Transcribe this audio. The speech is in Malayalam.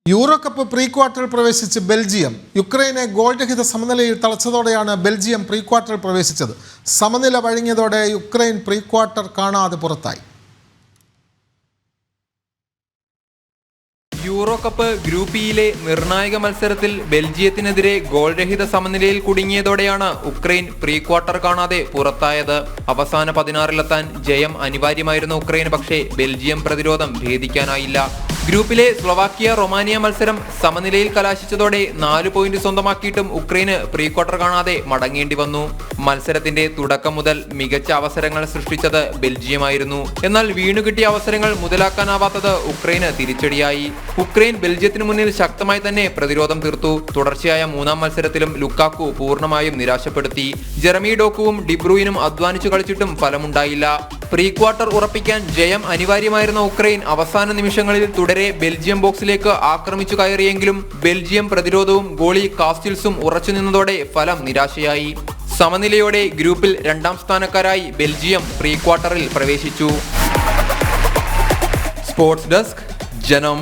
യൂറോ കപ്പ് പ്രീ ക്വാർട്ടറിൽ പ്രവേശിച്ച് ബെൽജിയം. യുക്രൈനെ ഗോൾ രഹിത സമനിലയിൽ തളച്ചതോടെയാണ് ബെൽജിയം പ്രീ ക്വാർട്ടറിൽ പ്രവേശിച്ചത്. സമനില വഴങ്ങിയതോടെ യുക്രൈൻ പ്രീ ക്വാർട്ടർ കാണാതെ പുറത്തായി. യൂറോ കപ്പ് ഗ്രൂപ്പ് ഇയിലെ നിർണായക മത്സരത്തിൽ ബെൽജിയത്തിനെതിരെ ഗോൾ രഹിത സമനിലയിൽ കുടുങ്ങിയതോടെയാണ് ഉക്രൈൻ പ്രീ ക്വാർട്ടർ കാണാതെ പുറത്തായത്. അവസാന 16-ലെത്താൻ ജയം അനിവാര്യമായിരുന്ന ഉക്രൈന് പക്ഷേ ബെൽജിയം പ്രതിരോധം ഭേദിക്കാനായില്ല. ഗ്രൂപ്പിലെ സ്ലൊവാക്യ റൊമാനിയ മത്സരം സമനിലയിൽ കലാശിച്ചതോടെ 4 പോയിന്റ് സ്വന്തമാക്കിയിട്ടും ഉക്രൈന് പ്രീ ക്വാർട്ടർ കാണാതെ മടങ്ങേണ്ടി വന്നു. മത്സരത്തിന്റെ തുടക്കം മുതൽ മികച്ച അവസരങ്ങൾ സൃഷ്ടിച്ചത് ബെൽജിയമായിരുന്നു. എന്നാൽ വീണുകിട്ടിയ അവസരങ്ങൾ മുതലാക്കാനാവാത്തത് ഉക്രൈന് തിരിച്ചടിയായി. ഉക്രൈൻ ബെൽജിയത്തിന് മുന്നിൽ ശക്തമായി തന്നെ പ്രതിരോധം തീർത്തു. തുടർച്ചയായ 3-ാം മത്സരത്തിലും ലുക്കാക്കു പൂർണ്ണമായും നിരാശപ്പെടുത്തി. ജെറമി ഡോക്കുവും ഡിബ്രൂയിനും അധ്വാനിച്ചു കളിച്ചിട്ടും ഫലമുണ്ടായില്ല. പ്രീ ക്വാർട്ടർ ഉറപ്പിക്കാൻ ജയം അനിവാര്യമായിരുന്ന ഉക്രൈൻ അവസാന നിമിഷങ്ങളിൽ തുടരെ ബെൽജിയം ബോക്സിലേക്ക് ആക്രമിച്ചു കയറിയെങ്കിലും ബെൽജിയം പ്രതിരോധവും ഗോളി കാസ്റ്റിൽസും ഉറച്ചു നിന്നതോടെ ഫലം നിരാശയായി. സമനിലയോടെ ഗ്രൂപ്പിൽ 2-ാം സ്ഥാനക്കാരായി ബെൽജിയം പ്രീ ക്വാർട്ടറിൽ പ്രവേശിച്ചു. സ്പോർട്സ് ഡെസ്ക്, ജനം.